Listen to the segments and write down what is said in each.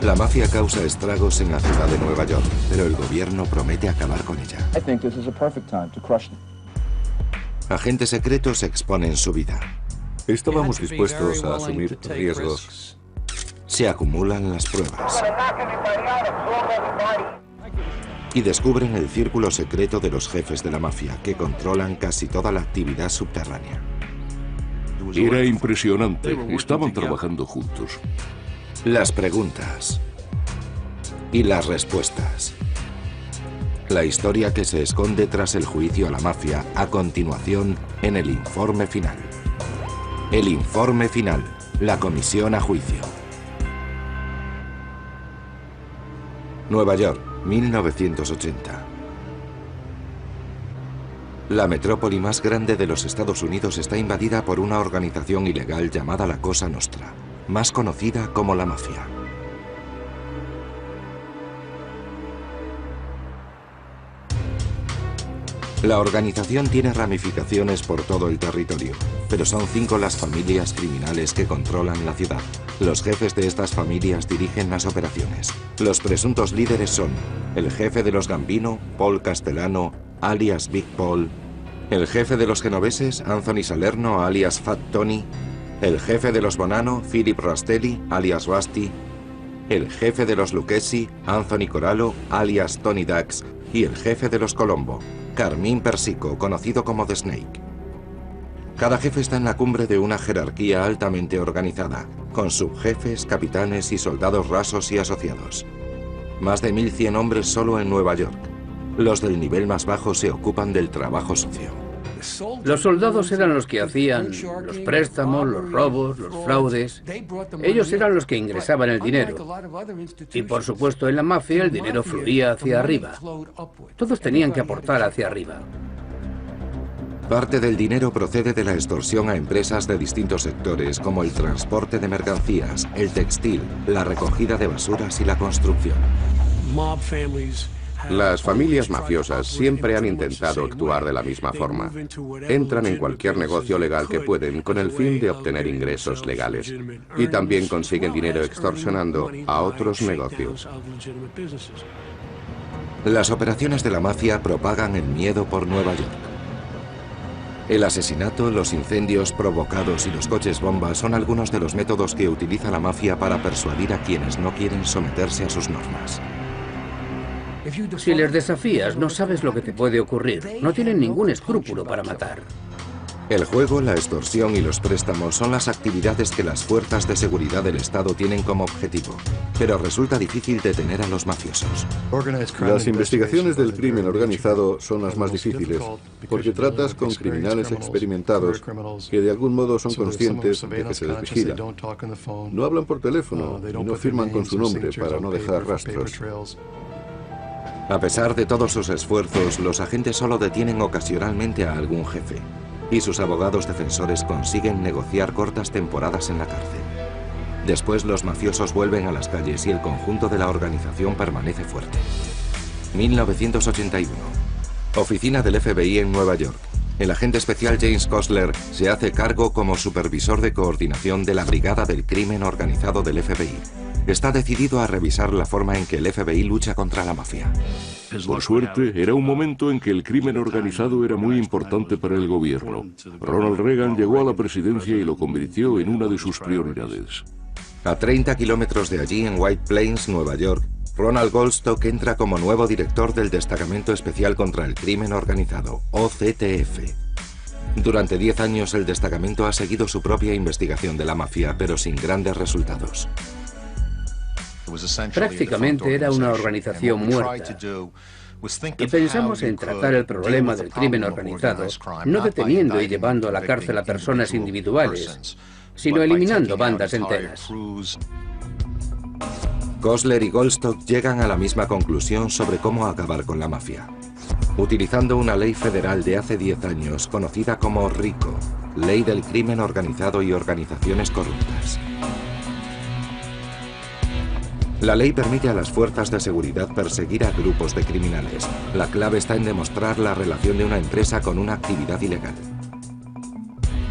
La mafia causa estragos en la ciudad de Nueva York, pero el gobierno promete acabar con ella. Agentes secretos exponen su vida. Estábamos dispuestos a asumir riesgos. Se acumulan las pruebas. Y descubren el círculo secreto de los jefes de la mafia, que controlan casi toda la actividad subterránea. Era impresionante. Estaban trabajando juntos. Las preguntas y las respuestas. La historia que se esconde tras el juicio a la mafia a continuación en el informe final. El informe final, la comisión a juicio. Nueva York, 1980. La metrópoli más grande de los Estados Unidos está invadida por una organización ilegal llamada la Cosa Nostra, más conocida como la mafia. La organización tiene ramificaciones por todo el territorio, pero son 5 las familias criminales que controlan la ciudad. Los jefes de estas familias dirigen las operaciones. Los presuntos líderes son el jefe de los Gambino, Paul Castellano, alias Big Paul, el jefe de los genoveses, Anthony Salerno, alias Fat Tony, el jefe de los Bonanno, Philip Rastelli, alias Rusty, el jefe de los Lucchesi, Anthony Corallo, alias Tony Dax, y el jefe de los Colombo, Carmine Persico, conocido como The Snake. Cada jefe está en la cumbre de una jerarquía altamente organizada, con subjefes, capitanes y soldados rasos y asociados. Más de 1100 hombres solo en Nueva York. Los del nivel más bajo se ocupan del trabajo sucio. Los soldados eran los que hacían los préstamos, los robos, los fraudes. Ellos eran los que ingresaban el dinero. Y por supuesto en la mafia el dinero fluía hacia arriba. Todos tenían que aportar hacia arriba. Parte del dinero procede de la extorsión a empresas de distintos sectores, como el transporte de mercancías, el textil, la recogida de basuras y la construcción. Las familias mafiosas siempre han intentado actuar de la misma forma. Entran en cualquier negocio legal que pueden con el fin de obtener ingresos legales. Y también consiguen dinero extorsionando a otros negocios. Las operaciones de la mafia propagan el miedo por Nueva York. El asesinato, los incendios provocados y los coches bomba son algunos de los métodos que utiliza la mafia para persuadir a quienes no quieren someterse a sus normas. Si les desafías, no sabes lo que te puede ocurrir. No tienen ningún escrúpulo para matar. El juego, la extorsión y los préstamos son las actividades que las fuerzas de seguridad del Estado tienen como objetivo, pero resulta difícil detener a los mafiosos. Las investigaciones del crimen organizado son las más difíciles, porque tratas con criminales experimentados que de algún modo son conscientes de que se les vigila. No hablan por teléfono y no firman con su nombre para no dejar rastros. A pesar de todos sus esfuerzos, los agentes solo detienen ocasionalmente a algún jefe, y sus abogados defensores consiguen negociar cortas temporadas en la cárcel. Después los mafiosos vuelven a las calles y el conjunto de la organización permanece fuerte. 1981. Oficina del FBI en Nueva York. El agente especial James Kostler se hace cargo como supervisor de coordinación de la Brigada del Crimen Organizado del FBI. Está decidido a revisar la forma en que el FBI lucha contra la mafia. Por suerte, era un momento en que el crimen organizado era muy importante para el gobierno. Ronald Reagan llegó a la presidencia y lo convirtió en una de sus prioridades. A 30 kilómetros de allí, en White Plains, Nueva York, Ronald Goldstock entra como nuevo director del Destacamento Especial contra el Crimen Organizado, OCTF. Durante 10 años el destacamento ha seguido su propia investigación de la mafia, pero sin grandes resultados. Prácticamente era una organización muerta. Y pensamos en tratar el problema del crimen organizado, no deteniendo y llevando a la cárcel a personas individuales, sino eliminando bandas enteras. Kostler y Goldstock llegan a la misma conclusión sobre cómo acabar con la mafia, utilizando una ley federal de hace 10 años conocida como RICO, Ley del Crimen Organizado y Organizaciones Corruptas. La ley permite a las fuerzas de seguridad perseguir a grupos de criminales. La clave está en demostrar la relación de una empresa con una actividad ilegal.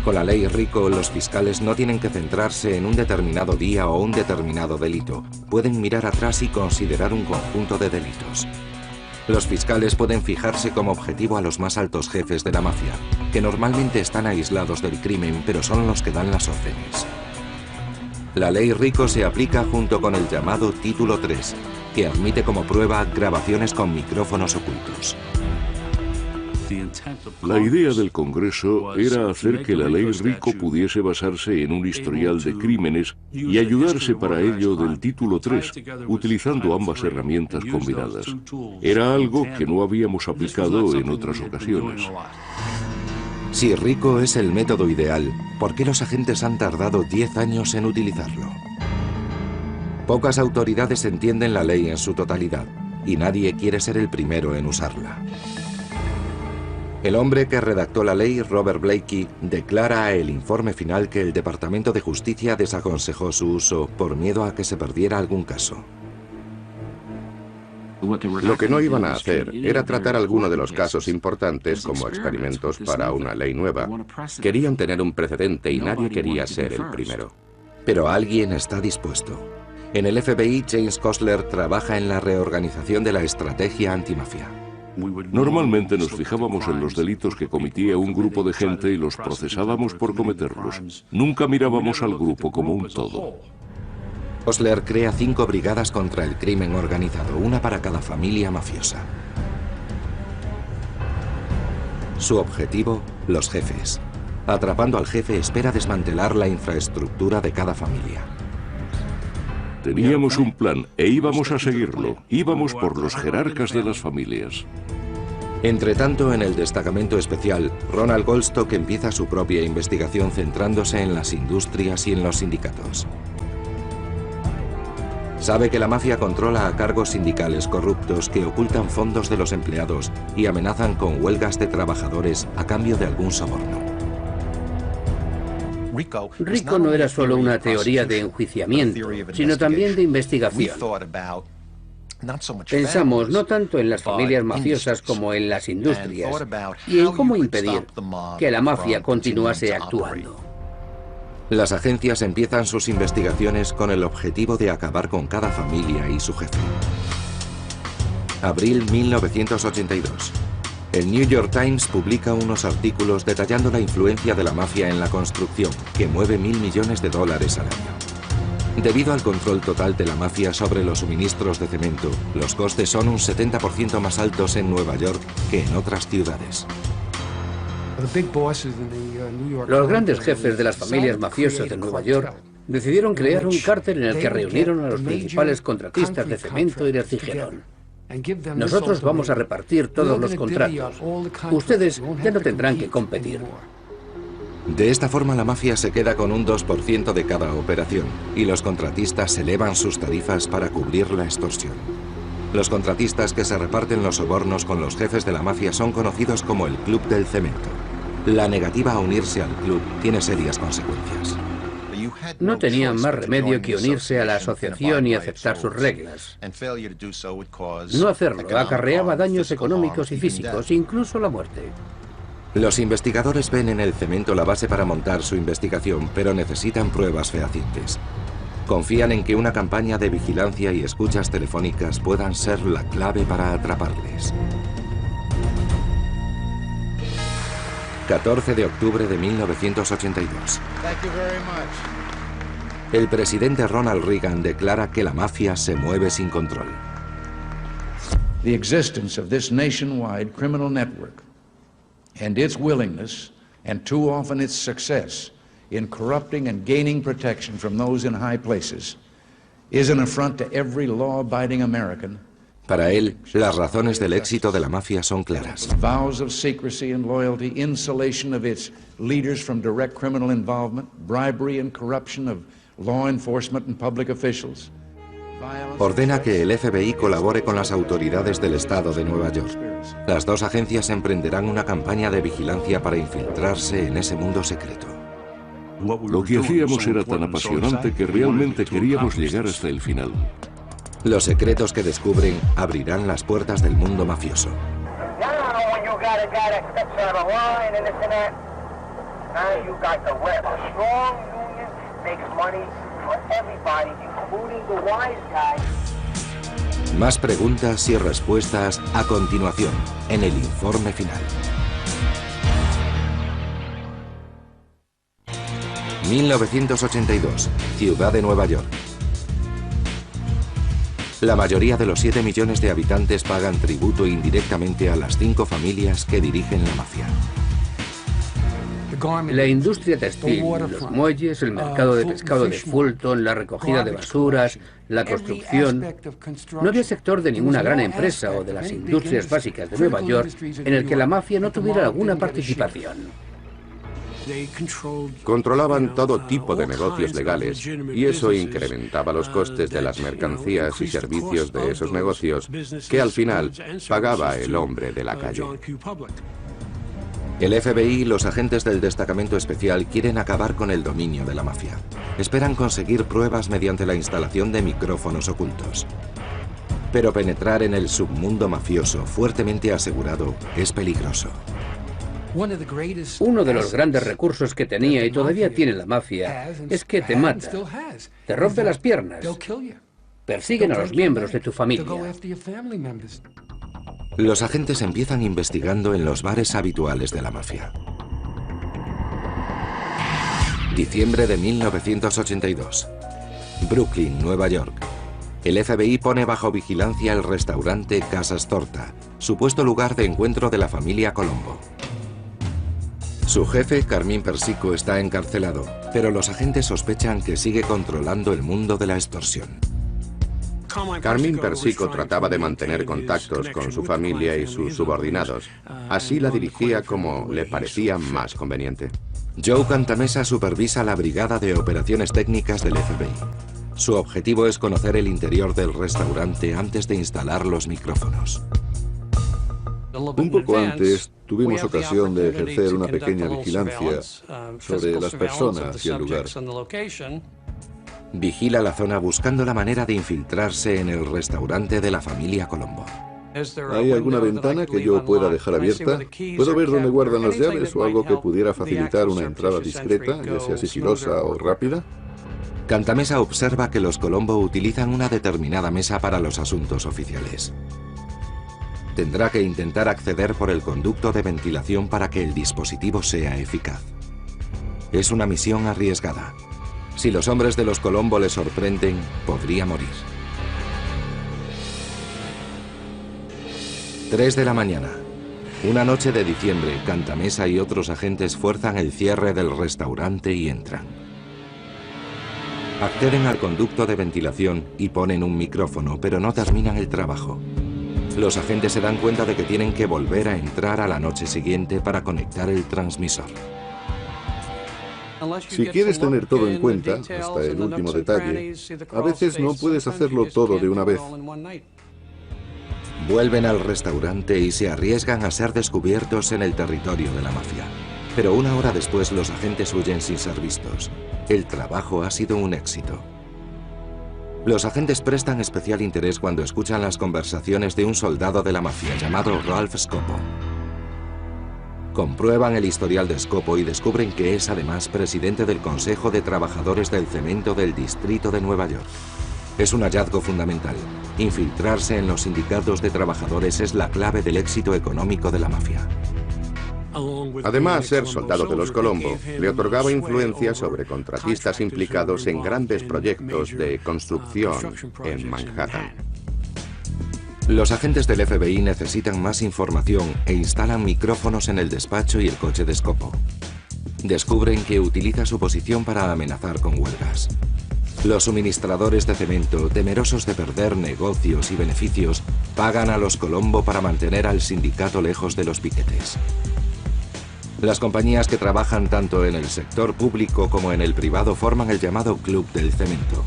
Con la ley RICO, los fiscales no tienen que centrarse en un determinado día o un determinado delito. Pueden mirar atrás y considerar un conjunto de delitos. Los fiscales pueden fijarse como objetivo a los más altos jefes de la mafia, que normalmente están aislados del crimen, pero son los que dan las órdenes. La ley RICO se aplica junto con el llamado Título 3, que admite como prueba grabaciones con micrófonos ocultos. La idea del Congreso era hacer que la ley RICO pudiese basarse en un historial de crímenes y ayudarse para ello del Título 3, utilizando ambas herramientas combinadas. Era algo que no habíamos aplicado en otras ocasiones. Si RICO es el método ideal, ¿por qué los agentes han tardado 10 años en utilizarlo? Pocas autoridades entienden la ley en su totalidad, y nadie quiere ser el primero en usarla. El hombre que redactó la ley, Robert Blakey, declara en el informe final que el Departamento de Justicia desaconsejó su uso por miedo a que se perdiera algún caso. Lo que no iban a hacer era tratar alguno de los casos importantes como experimentos para una ley nueva. Querían tener un precedente y nadie quería ser el primero. Pero alguien está dispuesto. En el FBI, James Kostler trabaja en la reorganización de la estrategia antimafia. Normalmente nos fijábamos en los delitos que cometía un grupo de gente y los procesábamos por cometerlos. Nunca mirábamos al grupo como un todo. Kostler crea 5 brigadas contra el crimen organizado, una para cada familia mafiosa. Su objetivo, los jefes. Atrapando al jefe, espera desmantelar la infraestructura de cada familia. Teníamos un plan e íbamos a seguirlo. Íbamos por los jerarcas de las familias. Entre tanto, en el destacamento especial, Ronald Goldstock empieza su propia investigación centrándose en las industrias y en los sindicatos. Sabe que la mafia controla a cargos sindicales corruptos que ocultan fondos de los empleados y amenazan con huelgas de trabajadores a cambio de algún soborno. RICO no era solo una teoría de enjuiciamiento, sino también de investigación. Pensamos no tanto en las familias mafiosas como en las industrias y en cómo impedir que la mafia continuase actuando. Las agencias empiezan sus investigaciones con el objetivo de acabar con cada familia y su jefe. Abril 1982. El New York Times publica unos artículos detallando la influencia de la mafia en la construcción, que mueve $1.000 millones al año. Debido al control total de la mafia sobre los suministros de cemento, los costes son un 70% más altos en Nueva York que en otras ciudades. Los grandes jefes de las familias mafiosas de Nueva York decidieron crear un cártel en el que reunieron a los principales contratistas de cemento y de Cijerón. Nosotros vamos a repartir todos los contratos. Ustedes ya no tendrán que competir. De esta forma la mafia se queda con un 2% de cada operación y los contratistas elevan sus tarifas para cubrir la extorsión. Los contratistas que se reparten los sobornos con los jefes de la mafia son conocidos como el Club del Cemento. La negativa a unirse al club tiene serias consecuencias. No tenían más remedio que unirse a la asociación y aceptar sus reglas. No hacerlo acarreaba daños económicos y físicos, incluso la muerte. Los investigadores ven en el cemento la base para montar su investigación, pero necesitan pruebas fehacientes. Confían en que una campaña de vigilancia y escuchas telefónicas puedan ser la clave para atraparles. 14 de octubre de 1982. El presidente Ronald Reagan declara que la mafia se mueve sin control. The existence of this nationwide criminal network and its willingness, and too often its success, in corrupting and gaining protection from those in high places, is an affront to every law-abiding American. Para él, las razones del éxito de la mafia son claras. Vows of secrecy and loyalty, insulation of its leaders from direct criminal involvement, bribery and corruption of law enforcement and public officials. Ordena que el FBI colabore con las autoridades del estado de Nueva York. Las dos agencias emprenderán una campaña de vigilancia para infiltrarse en ese mundo secreto. Lo que hacíamos era tan apasionante que realmente queríamos llegar hasta el final. Los secretos que descubren abrirán las puertas del mundo mafioso. Más preguntas y respuestas a continuación, en el informe final. 1982, ciudad de Nueva York. La mayoría de los 7 millones de habitantes pagan tributo indirectamente a las 5 familias que dirigen la mafia. La industria textil, los muelles, el mercado de pescado de Fulton, la recogida de basuras, la construcción. No había sector de ninguna gran empresa o de las industrias básicas de Nueva York en el que la mafia no tuviera alguna participación. Controlaban todo tipo de negocios legales y eso incrementaba los costes de las mercancías y servicios de esos negocios que al final pagaba el hombre de la calle. El FBI y los agentes del destacamento especial quieren acabar con el dominio de la mafia. Esperan conseguir pruebas mediante la instalación de micrófonos ocultos. Pero penetrar en el submundo mafioso fuertemente asegurado es peligroso. Uno de los grandes recursos que tenía y todavía tiene la mafia es que te mata, te rompe las piernas, persiguen a los miembros de tu familia. Los agentes empiezan investigando en los bares habituales de la mafia. Diciembre de 1982. Brooklyn, Nueva York. El FBI pone bajo vigilancia el restaurante Casa Storta, supuesto lugar de encuentro de la familia Colombo. Su jefe, Carmine Persico, está encarcelado, pero los agentes sospechan que sigue controlando el mundo de la extorsión. Carmine Persico trataba de mantener contactos con su familia y sus subordinados. Así la dirigía como le parecía más conveniente. Joe Cantamessa supervisa la brigada de operaciones técnicas del FBI. Su objetivo es conocer el interior del restaurante antes de instalar los micrófonos. Un poco antes tuvimos ocasión de ejercer una pequeña vigilancia sobre las personas y el lugar. Vigila la zona buscando la manera de infiltrarse en el restaurante de la familia Colombo. ¿Hay alguna ventana que yo pueda dejar abierta? ¿Puedo ver dónde guardan las llaves o algo que pudiera facilitar una entrada discreta, ya sea sigilosa o rápida? Cantamessa observa que los Colombo utilizan una determinada mesa para los asuntos oficiales. Tendrá que intentar acceder por el conducto de ventilación para que el dispositivo sea eficaz. Es una misión arriesgada. Si los hombres de los Colombo le sorprenden, podría morir. 3 de la mañana. Una noche de diciembre, Cantamessa y otros agentes fuerzan el cierre del restaurante y entran. Acceden al conducto de ventilación y ponen un micrófono, pero no terminan el trabajo. Los agentes se dan cuenta de que tienen que volver a entrar a la noche siguiente para conectar el transmisor. Si quieres tener todo en cuenta, hasta el último detalle, a veces no puedes hacerlo todo de una vez. Vuelven al restaurante y se arriesgan a ser descubiertos en el territorio de la mafia. Pero una hora después los agentes huyen sin ser vistos. El trabajo ha sido un éxito. Los agentes prestan especial interés cuando escuchan las conversaciones de un soldado de la mafia llamado Ralph Scopo. Comprueban el historial de Scopo y descubren que es además presidente del Consejo de Trabajadores del Cemento del Distrito de Nueva York. Es un hallazgo fundamental. Infiltrarse en los sindicatos de trabajadores es la clave del éxito económico de la mafia. Además, ser soldado de los Colombo le otorgaba influencia sobre contratistas implicados en grandes proyectos de construcción en Manhattan. Los agentes del FBI necesitan más información e instalan micrófonos en el despacho y el coche de Scopo. Descubren que utiliza su posición para amenazar con huelgas. Los suministradores de cemento, temerosos de perder negocios y beneficios, pagan a los Colombo para mantener al sindicato lejos de los piquetes. Las compañías que trabajan tanto en el sector público como en el privado forman el llamado Club del Cemento.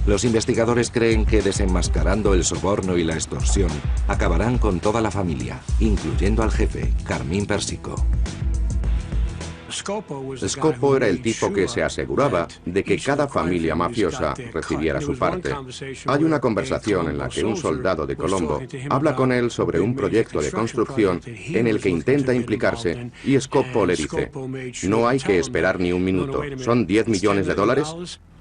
Los investigadores creen que desenmascarando el soborno y la extorsión, acabarán con toda la familia, incluyendo al jefe, Carmine Persico. Scopo era el tipo que se aseguraba de que cada familia mafiosa recibiera su parte. Hay una conversación en la que un soldado de Colombo habla con él sobre un proyecto de construcción en el que intenta implicarse y Scopo le dice: no hay que esperar ni un minuto, son $10 millones,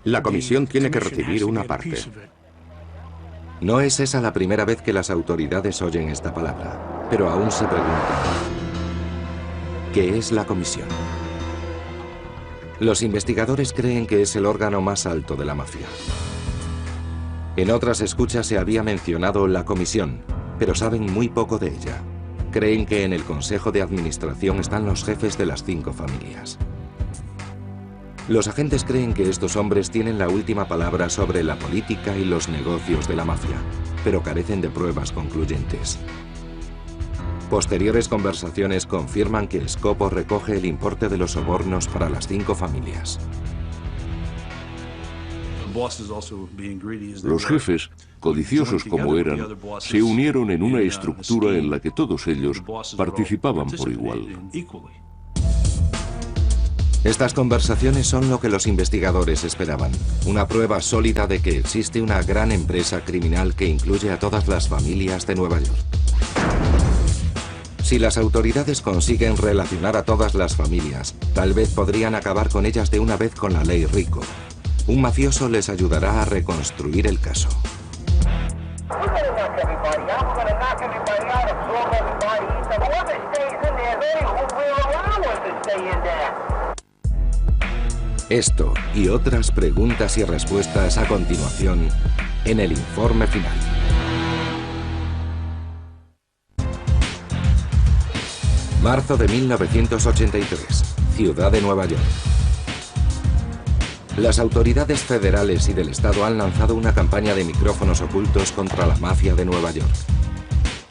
la comisión tiene que recibir una parte. No es esa la primera vez que las autoridades oyen esta palabra, pero aún se preguntan: ¿qué es la comisión? Los investigadores creen que es el órgano más alto de la mafia. En otras escuchas se había mencionado la comisión, pero saben muy poco de ella. Creen que en el consejo de administración están los jefes de las 5 familias. Los agentes creen que estos hombres tienen la última palabra sobre la política y los negocios de la mafia, pero carecen de pruebas concluyentes. Posteriores conversaciones confirman que Scopo recoge el importe de los sobornos para las 5 familias. Los jefes, codiciosos como eran, se unieron en una estructura en la que todos ellos participaban por igual. Estas conversaciones son lo que los investigadores esperaban, una prueba sólida de que existe una gran empresa criminal que incluye a todas las familias de Nueva York. Si las autoridades consiguen relacionar a todas las familias, tal vez podrían acabar con ellas de una vez con la ley RICO. Un mafioso les ayudará a reconstruir el caso. Esto y otras preguntas y respuestas a continuación en el informe final. Marzo de 1983, ciudad de Nueva York. Las autoridades federales y del estado han lanzado una campaña de micrófonos ocultos contra la mafia de Nueva York.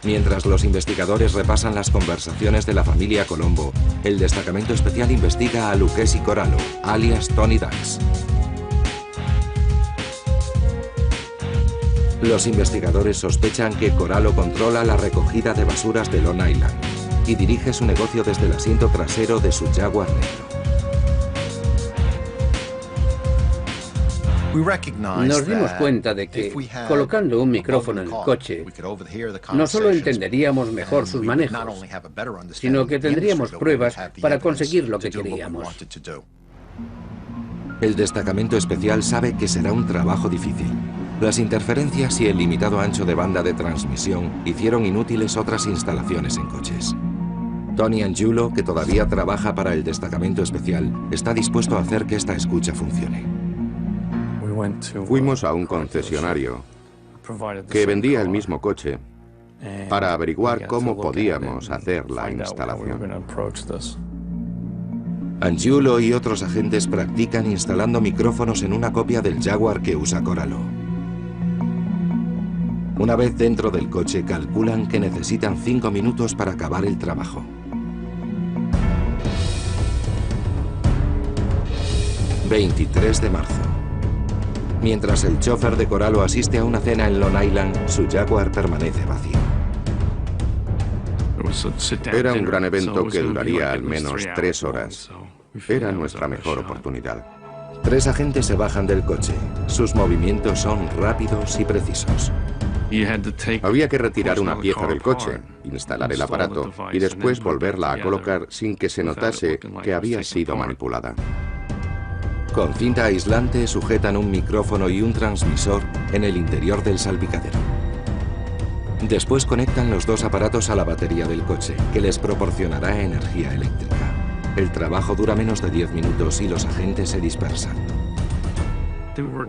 Mientras los investigadores repasan las conversaciones de la familia Colombo, el destacamento especial investiga a Lucchesi Corallo, alias Tony Dax. Los investigadores sospechan que Corallo controla la recogida de basuras de Long Island y dirige su negocio desde el asiento trasero de su Jaguar negro. Nos dimos cuenta de que, colocando un micrófono en el coche, no solo entenderíamos mejor sus manejos, sino que tendríamos pruebas para conseguir lo que queríamos. El destacamento especial sabe que será un trabajo difícil. Las interferencias y el limitado ancho de banda de transmisión hicieron inútiles otras instalaciones en coches. Tony Angiulo, que todavía trabaja para el destacamento especial, está dispuesto a hacer que esta escucha funcione. Fuimos a un concesionario que vendía el mismo coche para averiguar cómo podíamos hacer la instalación. Angiulo y otros agentes practican instalando micrófonos en una copia del Jaguar que usa Corallo. Una vez dentro del coche, calculan que necesitan 5 minutos para acabar el trabajo. ...23 de marzo. Mientras el chofer de Corallo asiste a una cena en Long Island, su Jaguar permanece vacío. Era un gran evento que duraría al menos 3 horas. Era nuestra mejor oportunidad. 3 agentes se bajan del coche. Sus movimientos son rápidos y precisos. Había que retirar una pieza del coche, instalar el aparato y después volverla a colocar sin que se notase que había sido manipulada. Con cinta aislante sujetan un micrófono y un transmisor en el interior del salpicadero. Después conectan los 2 aparatos a la batería del coche, que les proporcionará energía eléctrica. El trabajo dura menos de 10 minutos y los agentes se dispersan.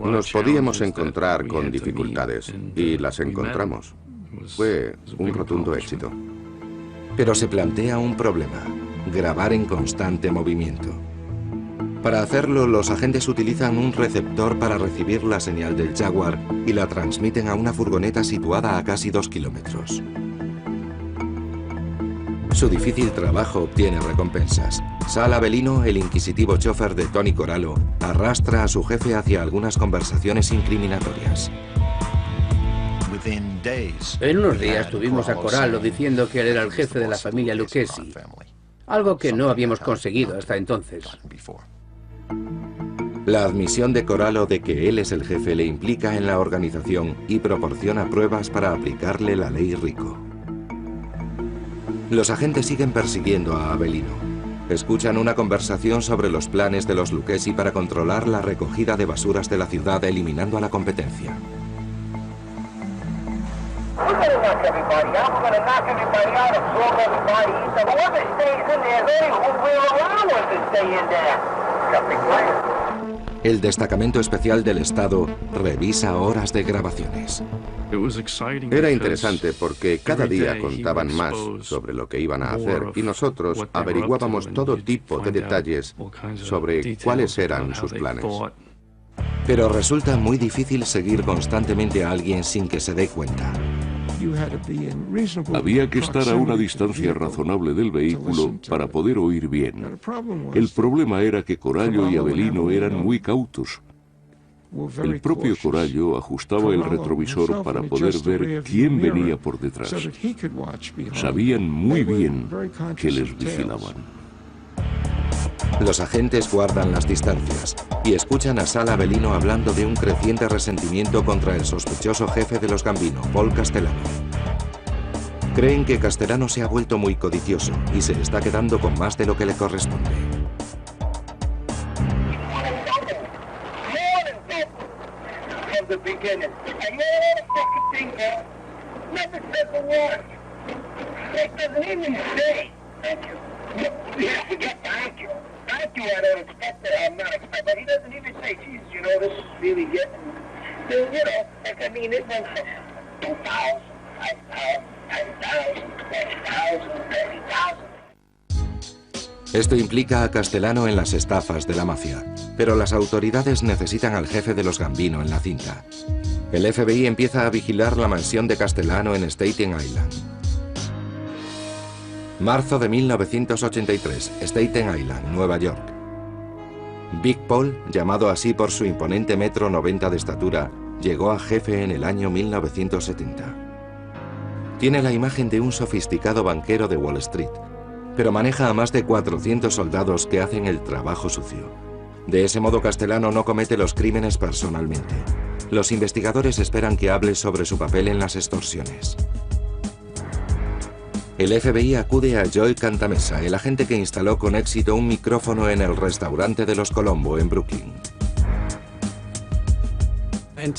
Nos podíamos encontrar con dificultades y las encontramos. Fue un rotundo éxito. Pero se plantea un problema: grabar en constante movimiento. Para hacerlo, los agentes utilizan un receptor para recibir la señal del Jaguar y la transmiten a una furgoneta situada a casi 2 kilómetros. Su difícil trabajo obtiene recompensas. Sal Avellino, el inquisitivo chofer de Tony Corallo, arrastra a su jefe hacia algunas conversaciones incriminatorias. En unos días tuvimos a Corallo diciendo que él era el jefe de la familia Lucchesi. algo que no habíamos conseguido hasta entonces. La admisión de Corallo de que él es el jefe le implica en la organización y proporciona pruebas para aplicarle la ley Rico. Los agentes siguen persiguiendo a Avelino. Escuchan una conversación sobre los planes de los Lucchesi para controlar la recogida de basuras de la ciudad, eliminando a la competencia. El destacamento especial del Estado revisa horas de grabaciones. Era interesante porque cada día contaban más sobre lo que iban a hacer y nosotros averiguábamos todo tipo de detalles sobre cuáles eran sus planes. Pero resulta muy difícil seguir constantemente a alguien sin que se dé cuenta. Había que estar a una distancia razonable del vehículo para poder oír bien. El problema era que Corallo y Avelino eran muy cautos. El propio Corallo ajustaba el retrovisor para poder ver quién venía por detrás. Sabían muy bien que les vigilaban. Los agentes guardan las distancias y escuchan a Sal Avelino hablando de un creciente resentimiento contra el sospechoso jefe de los Gambino, Paul Castellano. Creen que Castellano se ha vuelto muy codicioso y se está quedando con más de lo que le corresponde. Esto implica a Castellano en las estafas de la mafia, pero las autoridades necesitan al jefe de los Gambino en la cinta. El FBI empieza a vigilar la mansión de Castellano en Staten Island. Marzo de 1983, Staten Island, Nueva York. Big Paul, llamado así por su imponente 1,90 m de estatura, llegó a jefe en el año 1970. Tiene la imagen de un sofisticado banquero de Wall Street, pero maneja a más de 400 soldados que hacen el trabajo sucio. De ese modo, Castellano no comete los crímenes personalmente. Los investigadores esperan que hable sobre su papel en las extorsiones. El FBI acude a Joe Cantamessa, el agente que instaló con éxito un micrófono en el restaurante de los Colombo en Brooklyn.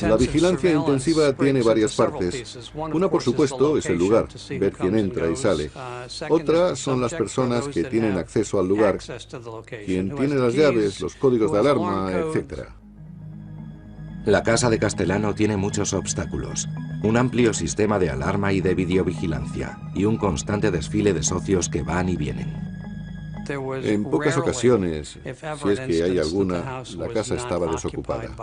La vigilancia intensiva tiene varias partes. Una, por supuesto, es el lugar, ver quién entra y sale. Otra son las personas que tienen acceso al lugar, quien tiene las llaves, los códigos de alarma, etc. La casa de Castellano tiene muchos obstáculos. Un amplio sistema de alarma y de videovigilancia, y un constante desfile de socios que van y vienen. En pocas ocasiones, si es que hay alguna, la casa estaba desocupada.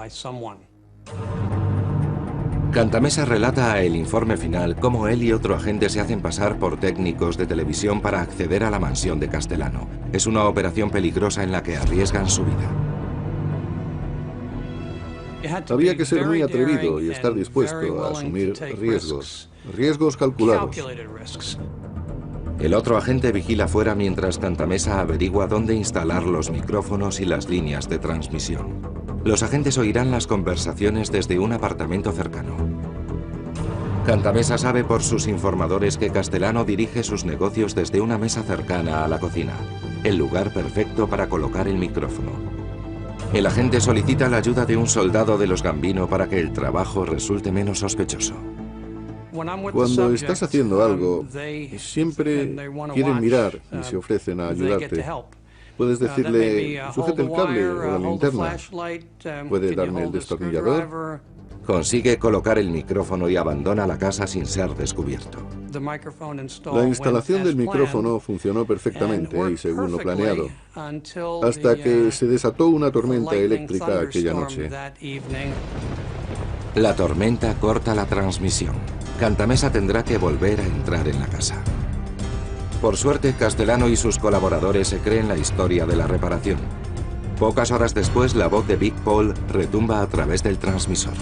Cantamessa relata a El Informe Final cómo él y otro agente se hacen pasar por técnicos de televisión para acceder a la mansión de Castellano. Es una operación peligrosa en la que arriesgan su vida. Había que ser muy atrevido y estar dispuesto a asumir riesgos calculados. El otro agente vigila fuera mientras Cantamessa averigua dónde instalar los micrófonos y las líneas de transmisión. Los agentes oirán las conversaciones desde un apartamento cercano. Cantamessa sabe por sus informadores que Castellano dirige sus negocios desde una mesa cercana a la cocina, el lugar perfecto para colocar el micrófono. El agente solicita la ayuda de un soldado de los Gambino para que el trabajo resulte menos sospechoso. Cuando estás haciendo algo, siempre quieren mirar y se ofrecen a ayudarte. Puedes decirle, sujete el cable o la linterna. ¿Puede darme el destornillador? Consigue colocar el micrófono y abandona la casa sin ser descubierto. La instalación del micrófono funcionó perfectamente y según lo planeado, hasta que se desató una tormenta eléctrica aquella noche. La tormenta corta la transmisión. Cantamessa tendrá que volver a entrar en la casa. Por suerte, Castellano y sus colaboradores se creen la historia de la reparación. Pocas horas después, la voz de Big Paul retumba a través del transmisor.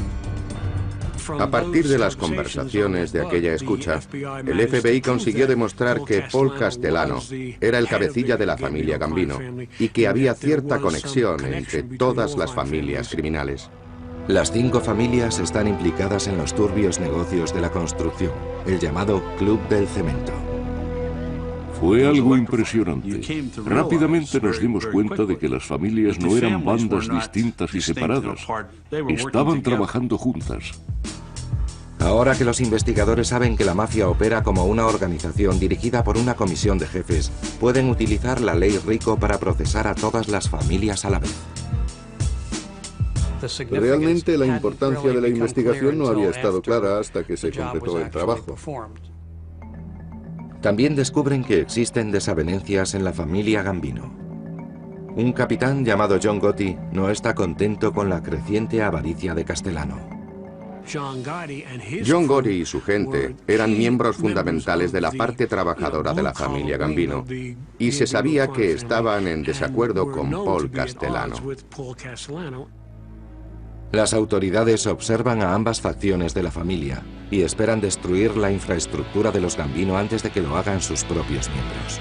A partir de las conversaciones de aquella escucha, el FBI consiguió demostrar que Paul Castellano era el cabecilla de la familia Gambino y que había cierta conexión entre todas las familias criminales. Las 5 familias están implicadas en los turbios negocios de la construcción, el llamado Club del Cemento. Fue algo impresionante. Rápidamente nos dimos cuenta de que las familias no eran bandas distintas y separadas. Estaban trabajando juntas. Ahora que los investigadores saben que la mafia opera como una organización dirigida por una comisión de jefes, pueden utilizar la ley RICO para procesar a todas las familias a la vez. Realmente la importancia de la investigación no había estado clara hasta que se completó el trabajo. También descubren que existen desavenencias en la familia Gambino. Un capitán llamado John Gotti no está contento con la creciente avaricia de Castellano. John Gotti y su gente eran miembros fundamentales de la parte trabajadora de la familia Gambino y se sabía que estaban en desacuerdo con Paul Castellano. Las autoridades observan a ambas facciones de la familia y esperan destruir la infraestructura de los Gambino antes de que lo hagan sus propios miembros.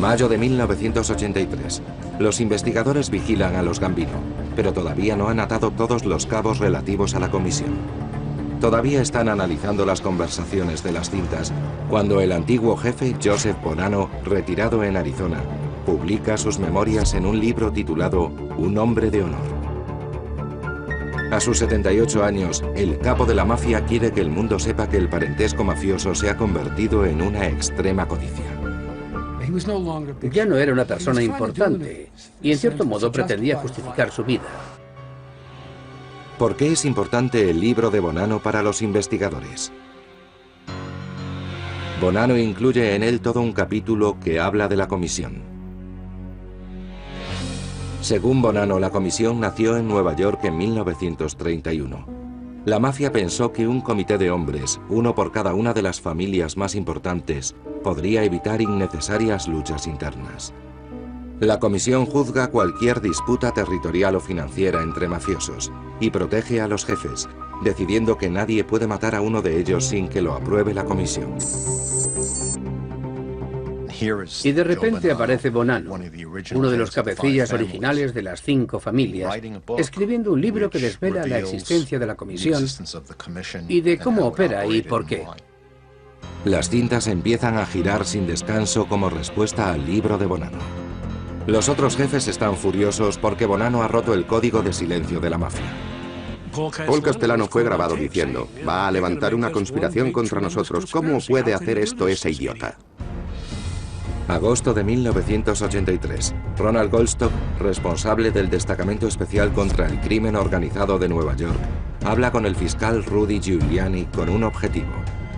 Mayo de 1983. Los investigadores vigilan a los Gambino, pero todavía no han atado todos los cabos relativos a la comisión. Todavía están analizando las conversaciones de las cintas cuando el antiguo jefe Joseph Bonanno, retirado en Arizona, publica sus memorias en un libro titulado Un hombre de honor. A sus 78 años, el capo de la mafia quiere que el mundo sepa que el parentesco mafioso se ha convertido en una extrema codicia. Ya no era una persona importante y en cierto modo pretendía justificar su vida. ¿Por qué es importante el libro de Bonanno para los investigadores? Bonanno incluye en él todo un capítulo que habla de la comisión. Según Bonanno, la comisión nació en Nueva York en 1931. La mafia pensó que un comité de hombres, uno por cada una de las familias más importantes, podría evitar innecesarias luchas internas. La comisión juzga cualquier disputa territorial o financiera entre mafiosos y protege a los jefes, decidiendo que nadie puede matar a uno de ellos sin que lo apruebe la comisión. Y de repente aparece Bonanno, uno de los cabecillas originales de las 5 familias, escribiendo un libro que desvela la existencia de la comisión y de cómo opera y por qué. Las cintas empiezan a girar sin descanso como respuesta al libro de Bonanno. Los otros jefes están furiosos porque Bonanno ha roto el código de silencio de la mafia. Paul Castellano fue grabado diciendo: va a levantar una conspiración contra nosotros. ¿Cómo puede hacer esto ese idiota? Agosto de 1983. Ronald Goldstock, responsable del Destacamento Especial contra el Crimen Organizado de Nueva York, habla con el fiscal Rudy Giuliani con un objetivo: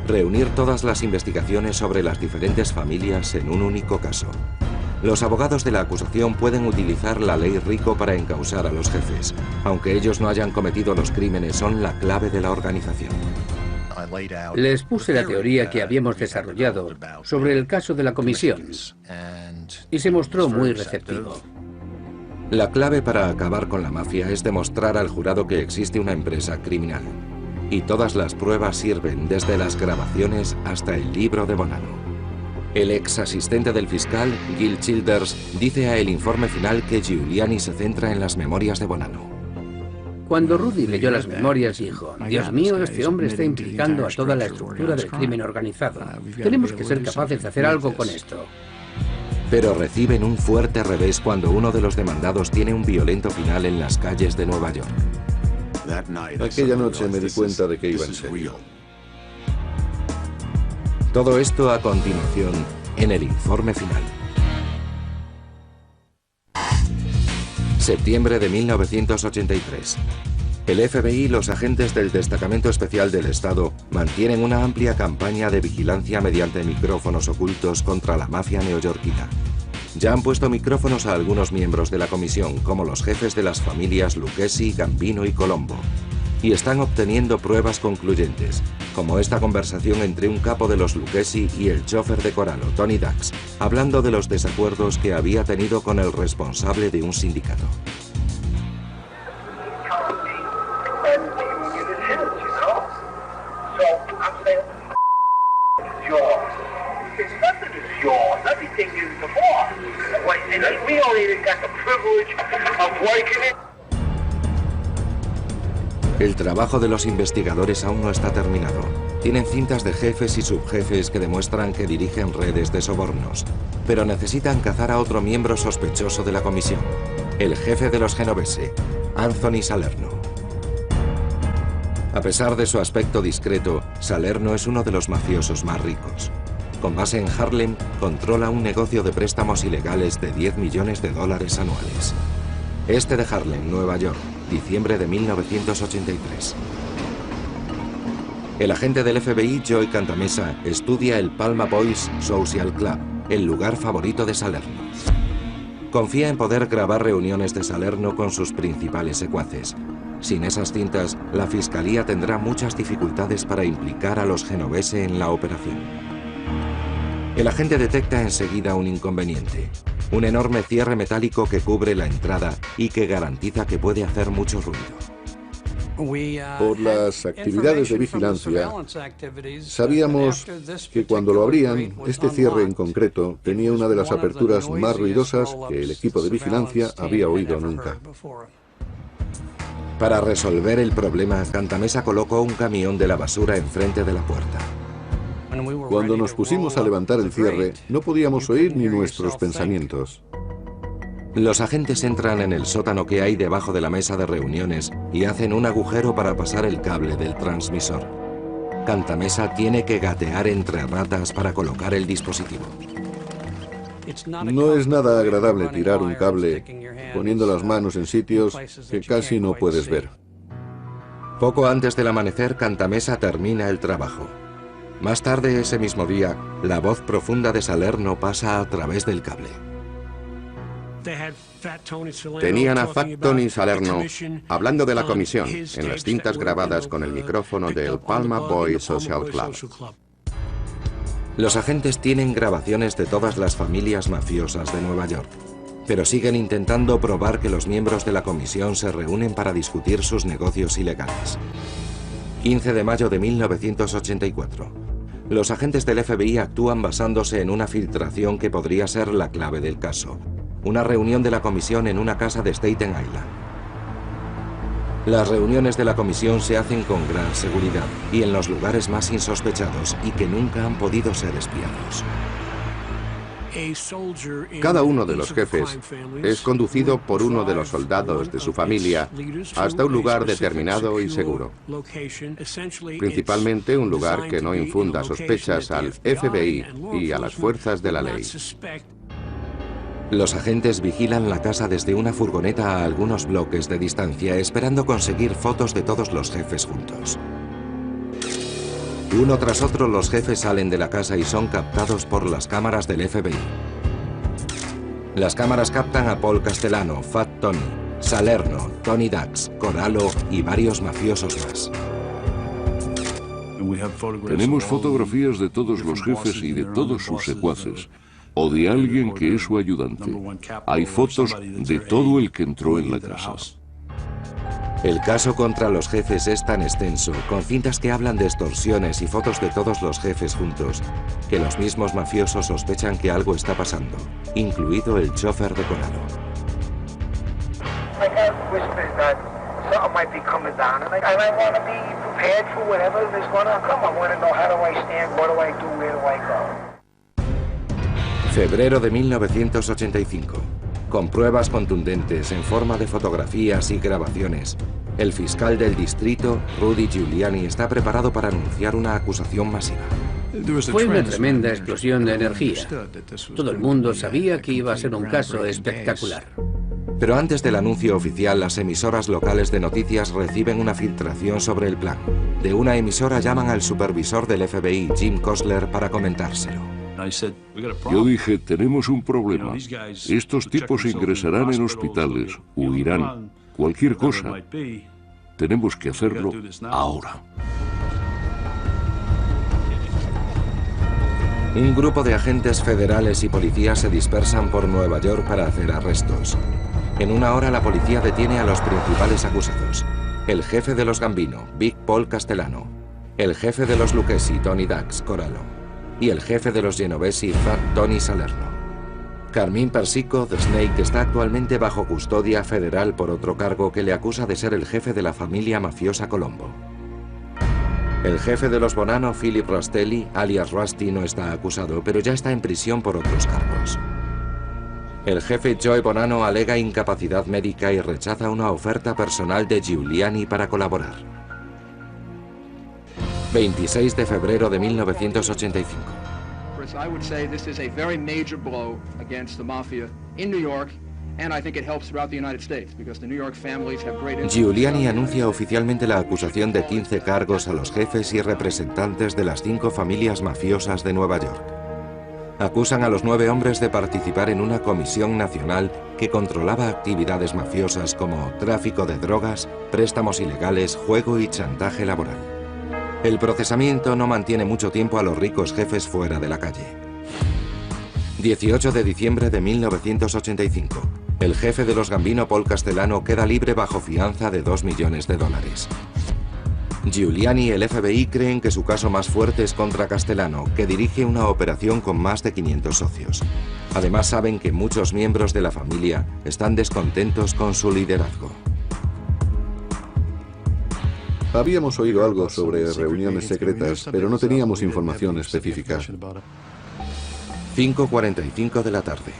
reunir todas las investigaciones sobre las diferentes familias en un único caso. Los abogados de la acusación pueden utilizar la ley RICO para encausar a los jefes. Aunque ellos no hayan cometido los crímenes, son la clave de la organización. Les puse la teoría que habíamos desarrollado sobre el caso de la comisión y se mostró muy receptivo. La clave para acabar con la mafia es demostrar al jurado que existe una empresa criminal. Y todas las pruebas sirven, desde las grabaciones hasta el libro de Bonanno. El ex asistente del fiscal, Gil Childers, dice a El Informe Final que Giuliani se centra en las memorias de Bonanno. Cuando Rudy leyó las memorias dijo: Dios mío, este hombre está implicando a toda la estructura del crimen organizado. Tenemos que ser capaces de hacer algo con esto. Pero reciben un fuerte revés cuando uno de los demandados tiene un violento final en las calles de Nueva York. Aquella noche me di cuenta de que iba en serio. Todo esto a continuación en El Informe Final. Septiembre de 1983. El FBI y los agentes del Destacamento Especial del Estado mantienen una amplia campaña de vigilancia mediante micrófonos ocultos contra la mafia neoyorquina. Ya han puesto micrófonos a algunos miembros de la comisión, como los jefes de las familias Lucchesi, Gambino y Colombo. Y están obteniendo pruebas concluyentes, como esta conversación entre un capo de los Lucchesi y el chofer de Corallo, Tony Dax, hablando de los desacuerdos que había tenido con el responsable de un sindicato. El trabajo de los investigadores aún no está terminado. Tienen cintas de jefes y subjefes que demuestran que dirigen redes de sobornos, pero necesitan cazar a otro miembro sospechoso de la comisión, el jefe de los Genovese, Anthony Salerno. A pesar de su aspecto discreto, Salerno es uno de los mafiosos más ricos. Con base en Harlem, controla un negocio de préstamos ilegales de $10 millones anuales. Este de Harlem, Nueva York, diciembre de 1983. El agente del FBI, Joey Cantamessa, estudia el Palma Boys Social Club, el lugar favorito de Salerno. Confía en poder grabar reuniones de Salerno con sus principales secuaces. Sin esas cintas, la fiscalía tendrá muchas dificultades para implicar a los Genovese en la operación. El agente detecta enseguida un inconveniente. Un enorme cierre metálico que cubre la entrada y que garantiza que puede hacer mucho ruido. Por las actividades de vigilancia, sabíamos que cuando lo abrían, este cierre en concreto tenía una de las aperturas más ruidosas que el equipo de vigilancia había oído nunca. Para resolver el problema, Cantamessa colocó un camión de la basura enfrente de la puerta. Cuando nos pusimos a levantar el cierre, no podíamos oír ni nuestros pensamientos. Los agentes entran en el sótano que hay debajo de la mesa de reuniones y hacen un agujero para pasar el cable del transmisor. Cantamessa tiene que gatear entre ratas para colocar el dispositivo. No es nada agradable tirar un cable poniendo las manos en sitios que casi no puedes ver. Poco antes del amanecer, Cantamessa termina el trabajo. Más tarde ese mismo día, la voz profunda de Salerno pasa a través del cable. Tenían a Fat Tony Salerno hablando de la comisión en las cintas grabadas con el micrófono del Palma Boys Social Club. Los agentes tienen grabaciones de todas las familias mafiosas de Nueva York, pero siguen intentando probar que los miembros de la comisión se reúnen para discutir sus negocios ilegales. 15 de mayo de 1984. Los agentes del FBI actúan basándose en una filtración que podría ser la clave del caso. Una reunión de la comisión en una casa de Staten Island. Las reuniones de la comisión se hacen con gran seguridad y en los lugares más insospechados y que nunca han podido ser espiados. Cada uno de los jefes es conducido por uno de los soldados de su familia hasta un lugar determinado y seguro. Principalmente un lugar que no infunda sospechas al FBI y a las fuerzas de la ley. Los agentes vigilan la casa desde una furgoneta a algunos bloques de distancia, esperando conseguir fotos de todos los jefes juntos. Uno tras otro, los jefes salen de la casa y son captados por las cámaras del FBI. Las cámaras captan a Paul Castellano, Fat Tony, Salerno, Tony Dax, Corallo y varios mafiosos más. Tenemos fotografías de todos los jefes y de todos sus secuaces, o de alguien que es su ayudante. Hay fotos de todo el que entró en la casa. El caso contra los jefes es tan extenso, con cintas que hablan de extorsiones y fotos de todos los jefes juntos, que los mismos mafiosos sospechan que algo está pasando, incluido el chofer de Corallo. Febrero de 1985. Con pruebas contundentes en forma de fotografías y grabaciones, el fiscal del distrito, Rudy Giuliani, está preparado para anunciar una acusación masiva. Fue una tremenda explosión de energía. Todo el mundo sabía que iba a ser un caso espectacular. Pero antes del anuncio oficial, las emisoras locales de noticias reciben una filtración sobre el plan. De una emisora llaman al supervisor del FBI, Jim Kostler, para comentárselo. Yo dije, tenemos un problema. Estos tipos ingresarán en hospitales, huirán, cualquier cosa. Tenemos que hacerlo ahora. Un grupo de agentes federales y policías se dispersan por Nueva York para hacer arrestos. En una hora la policía detiene a los principales acusados. el jefe de los Gambino, Big Paul Castellano, el jefe de los Lucchesi, Tony Dax Corallo, y el jefe de los Genovesi, Fat Tony Salerno. Carmine Persico, The Snake, está actualmente bajo custodia federal por otro cargo que le acusa de ser el jefe de la familia mafiosa Colombo. El jefe de los Bonanno, Philip Rastelli, alias Rusty, no está acusado, pero ya está en prisión por otros cargos. El jefe Joe Bonanno alega incapacidad médica y rechaza una oferta personal de Giuliani para colaborar. 26 de febrero de 1985. I would say this is a very major blow against the mafia in New York, and I think it helps throughout the United States because the New York families have great influence. Giuliani anuncia oficialmente la acusación de 15 cargos a los jefes y representantes de las 5 familias mafiosas de Nueva York. Acusan a los 9 hombres de participar en una comisión nacional que controlaba actividades mafiosas como tráfico de drogas, préstamos ilegales, juego y chantaje laboral. El procesamiento no mantiene mucho tiempo a los ricos jefes fuera de la calle. 18 de diciembre de 1985. El jefe de los Gambino, Paul Castellano, queda libre bajo fianza de $2 millones. Giuliani y el FBI creen que su caso más fuerte es contra Castellano, que dirige una operación con más de 500 socios. Además saben que muchos miembros de la familia están descontentos con su liderazgo. Habíamos oído algo sobre reuniones secretas, pero no teníamos información específica. 5:45 de la tarde.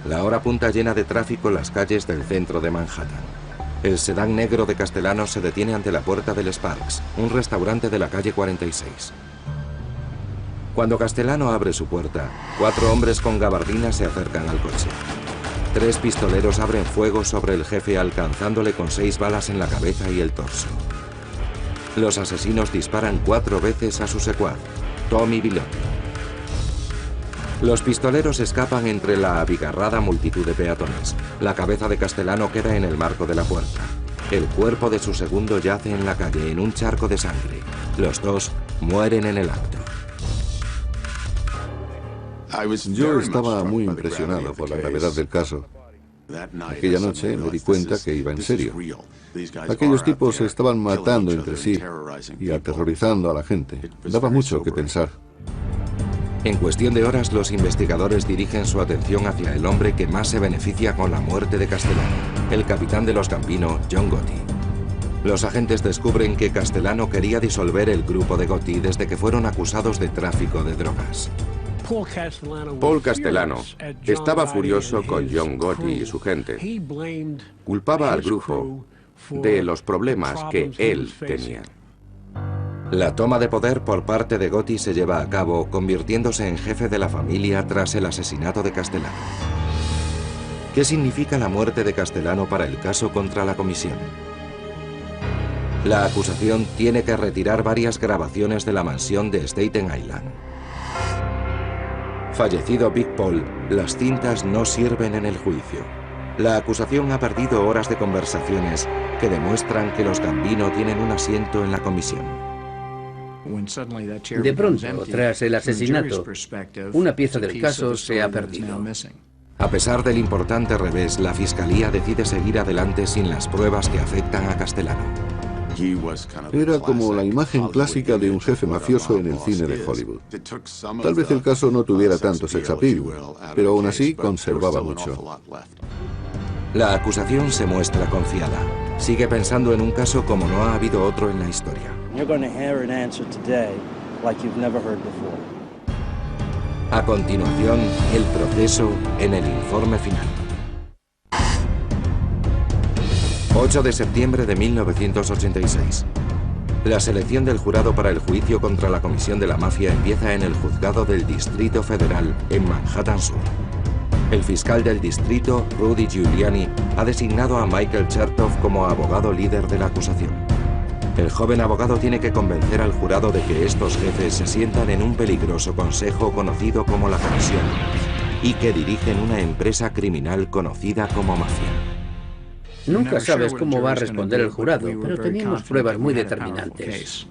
La hora punta llena de tráfico en las calles del centro de Manhattan. El sedán negro de Castellano se detiene ante la puerta del Sparks, un restaurante de la calle 46. Cuando Castellano abre su puerta, 4 hombres con gabardinas se acercan al coche. 3 pistoleros abren fuego sobre el jefe, alcanzándole con 6 balas en la cabeza y el torso. Los asesinos disparan 4 veces a su secuaz, Tommy Bilotti. Los pistoleros escapan entre la abigarrada multitud de peatones. La cabeza de Castellano queda en el marco de la puerta. El cuerpo de su segundo yace en la calle en un charco de sangre. Los 2 mueren en el acto. Yo estaba muy impresionado por la gravedad del caso. Aquella noche me di cuenta que iba en serio. Aquellos tipos se estaban matando entre sí y aterrorizando a la gente. Daba mucho que pensar. En cuestión de horas, los investigadores dirigen su atención hacia el hombre que más se beneficia con la muerte de Castellano, el capitán de los Gambino, John Gotti. Los agentes descubren que Castellano quería disolver el grupo de Gotti desde que fueron acusados de tráfico de drogas. Paul Castellano estaba furioso con John Gotti y su gente. Culpaba al grupo de los problemas que él tenía. La toma de poder por parte de Gotti se lleva a cabo, convirtiéndose en jefe de la familia tras el asesinato de Castellano. ¿Qué significa la muerte de Castellano para el caso contra la comisión? La acusación tiene que retirar varias grabaciones de la mansión de Staten Island. Fallecido Big Paul, las cintas no sirven en el juicio. La acusación ha perdido horas de conversaciones que demuestran que los Gambino tienen un asiento en la comisión. De pronto, tras el asesinato, una pieza del caso se ha perdido. A pesar del importante revés, la fiscalía decide seguir adelante sin las pruebas que afectan a Castellano. Era como la imagen clásica de un jefe mafioso en el cine de Hollywood. Tal vez el caso no tuviera tanto sex appeal, pero aún así conservaba mucho. La acusación se muestra confiada. Sigue pensando en un caso como no ha habido otro en la historia. A continuación, el proceso en el informe final. 8 de septiembre de 1986. La selección del jurado para el juicio contra la Comisión de la Mafia empieza en el juzgado del Distrito Federal en Manhattan Sur. El fiscal del distrito, Rudy Giuliani, ha designado a Michael Chertoff como abogado líder de la acusación. El joven abogado tiene que convencer al jurado de que estos jefes se sientan en un peligroso consejo conocido como la Comisión y que dirigen una empresa criminal conocida como mafia. Nunca sabes cómo va a responder el jurado, pero teníamos pruebas muy determinantes.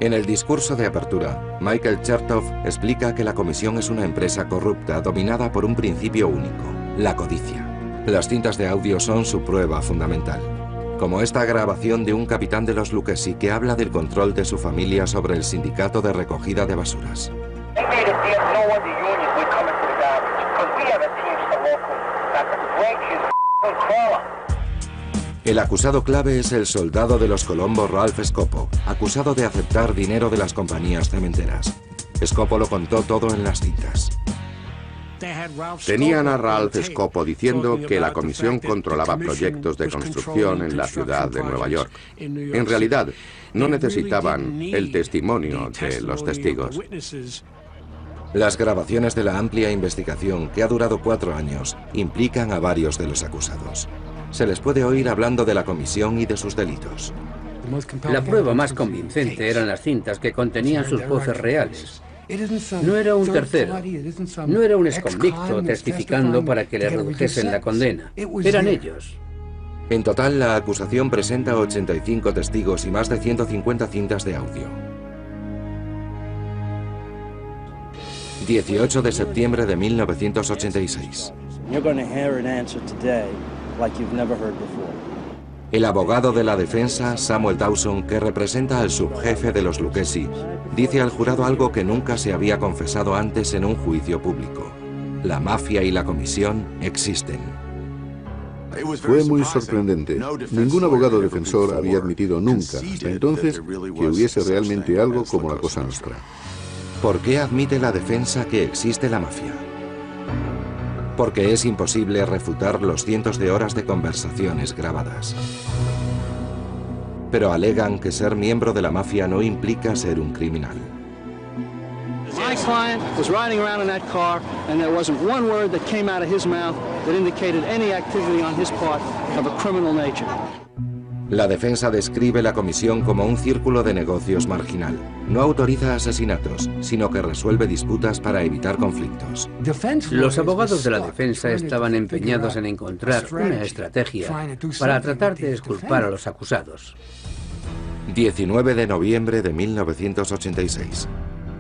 En el discurso de apertura, Michael Chertoff explica que la comisión es una empresa corrupta dominada por un principio único, la codicia. Las cintas de audio son su prueba fundamental. como esta grabación de un capitán de los Lucchesi que habla del control de su familia sobre el sindicato de recogida de basuras. El acusado clave es el soldado de los Colombo Ralph Scopo, acusado de aceptar dinero de las compañías cementeras. Scopo lo contó todo en las cintas. Tenían a Ralph Scopo diciendo que la comisión controlaba proyectos de construcción en la ciudad de Nueva York. En realidad, no necesitaban el testimonio de los testigos. Las grabaciones de la amplia investigación, que ha durado 4 años, implican a varios de los acusados. Se les puede oír hablando de la comisión y de sus delitos. La prueba más convincente eran las cintas que contenían sus voces reales. No era un tercero, no era un exconvicto testificando para que le redujesen la condena. Eran ellos. En total, la acusación presenta 85 testigos y más de 150 cintas de audio. 18 de septiembre de 1986. El abogado de la defensa, Samuel Dawson, que representa al subjefe de los Lucchesi, dice al jurado algo que nunca se había confesado antes en un juicio público. La mafia y la comisión existen. Fue muy sorprendente. Ningún abogado defensor había admitido nunca, hasta entonces, que hubiese realmente algo como la Cosa Nostra. ¿Por qué admite la defensa que existe la mafia? Porque es imposible refutar los cientos de horas de conversaciones grabadas. Pero alegan que ser miembro de la mafia no implica ser un criminal. My client was riding around in that car, and there wasn't one word that came out of his mouth that indicated any activity on his part of a criminal nature. La defensa describe la comisión como un círculo de negocios marginal. No autoriza asesinatos, sino que resuelve disputas para evitar conflictos. Los abogados de la defensa estaban empeñados en encontrar una estrategia para tratar de exculpar a los acusados. 19 de noviembre de 1986.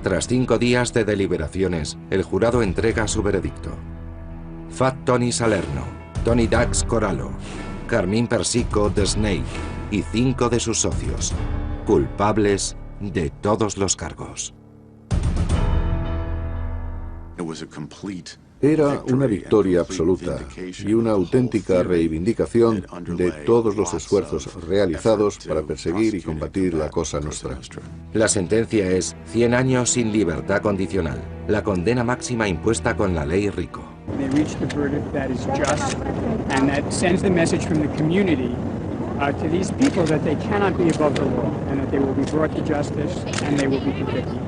Tras 5 días de deliberaciones, el jurado entrega su veredicto. Fat Tony Salerno, Tony Dax Corallo, Carmine Persico de Snake y 5 de sus socios, culpables de todos los cargos. Era una victoria absoluta y una auténtica reivindicación de todos los esfuerzos realizados para perseguir y combatir la Cosa Nostra. La sentencia es 100 años sin libertad condicional, la condena máxima impuesta con la ley Rico. They reached a verdict that is just and that sends the message from the community to these people that they cannot be above the law and that they will be brought to justice and they will be convicted.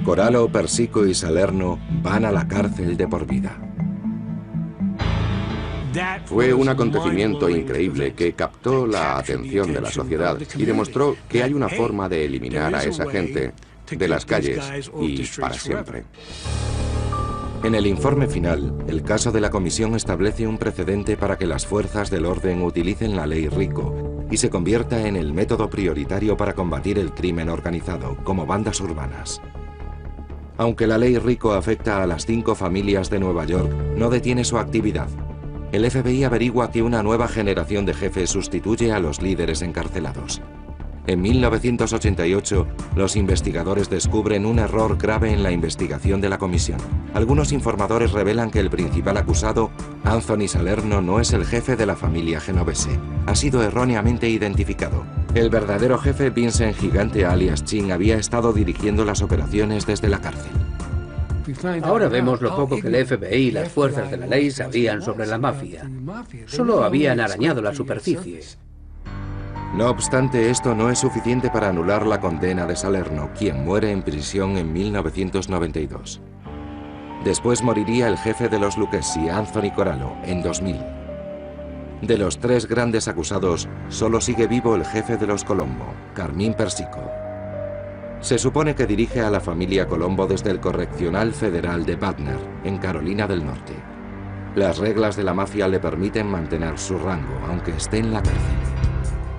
Corallo, Persico y Salerno van a la cárcel de por vida. Fue un acontecimiento increíble que captó la atención de la sociedad y demostró que hay una forma de eliminar a esa gente de las calles y para siempre. En el informe final, el caso de la comisión establece un precedente para que las fuerzas del orden utilicen la ley Rico y se convierta en el método prioritario para combatir el crimen organizado, como bandas urbanas. Aunque la ley Rico afecta a las 5 familias de Nueva York, no detiene su actividad. El FBI averigua que una nueva generación de jefes sustituye a los líderes encarcelados. En 1988, los investigadores descubren un error grave en la investigación de la comisión. Algunos informadores revelan que el principal acusado, Anthony Salerno, no es el jefe de la familia genovese. Ha sido erróneamente identificado. El verdadero jefe, Vincent Gigante alias Chin, había estado dirigiendo las operaciones desde la cárcel. Ahora vemos lo poco que el FBI y las fuerzas de la ley sabían sobre la mafia. Solo habían arañado la superficie. No obstante, esto no es suficiente para anular la condena de Salerno, quien muere en prisión en 1992. Después moriría el jefe de los Lucchesi, Anthony Corallo, en 2000. De los 3 grandes acusados, solo sigue vivo el jefe de los Colombo, Carmine Persico. Se supone que dirige a la familia Colombo desde el Correccional Federal de Butner, en Carolina del Norte. Las reglas de la mafia le permiten mantener su rango, aunque esté en la cárcel.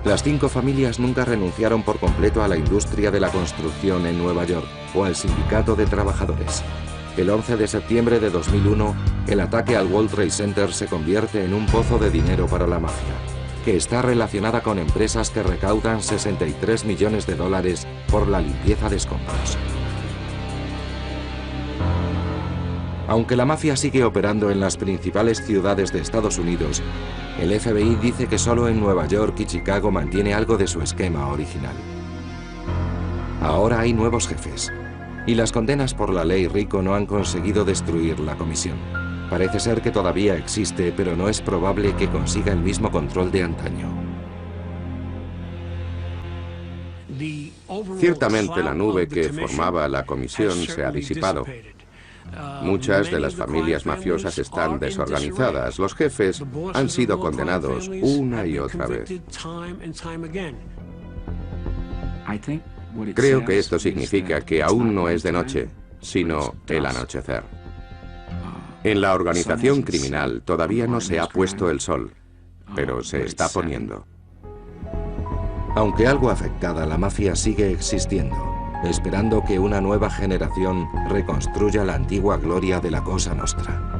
Las 5 familias nunca renunciaron por completo a la industria de la construcción en Nueva York o al sindicato de trabajadores. El 11 de septiembre de 2001, el ataque al World Trade Center se convierte en un pozo de dinero para la mafia. que está relacionada con empresas que recaudan 63 millones de dólares por la limpieza de escombros. Aunque la mafia sigue operando en las principales ciudades de Estados Unidos, el FBI dice que solo en Nueva York y Chicago mantiene algo de su esquema original. Ahora hay nuevos jefes, y las condenas por la ley RICO no han conseguido destruir la comisión. Parece ser que todavía existe, pero no es probable que consiga el mismo control de antaño. Ciertamente la nube que formaba la comisión se ha disipado. Muchas de las familias mafiosas están desorganizadas. Los jefes han sido condenados una y otra vez. Creo que esto significa que aún no es de noche, sino el anochecer. En la organización criminal todavía no se ha puesto el sol, pero se está poniendo. Aunque algo afectada, la mafia sigue existiendo, esperando que una nueva generación reconstruya la antigua gloria de la Cosa Nostra.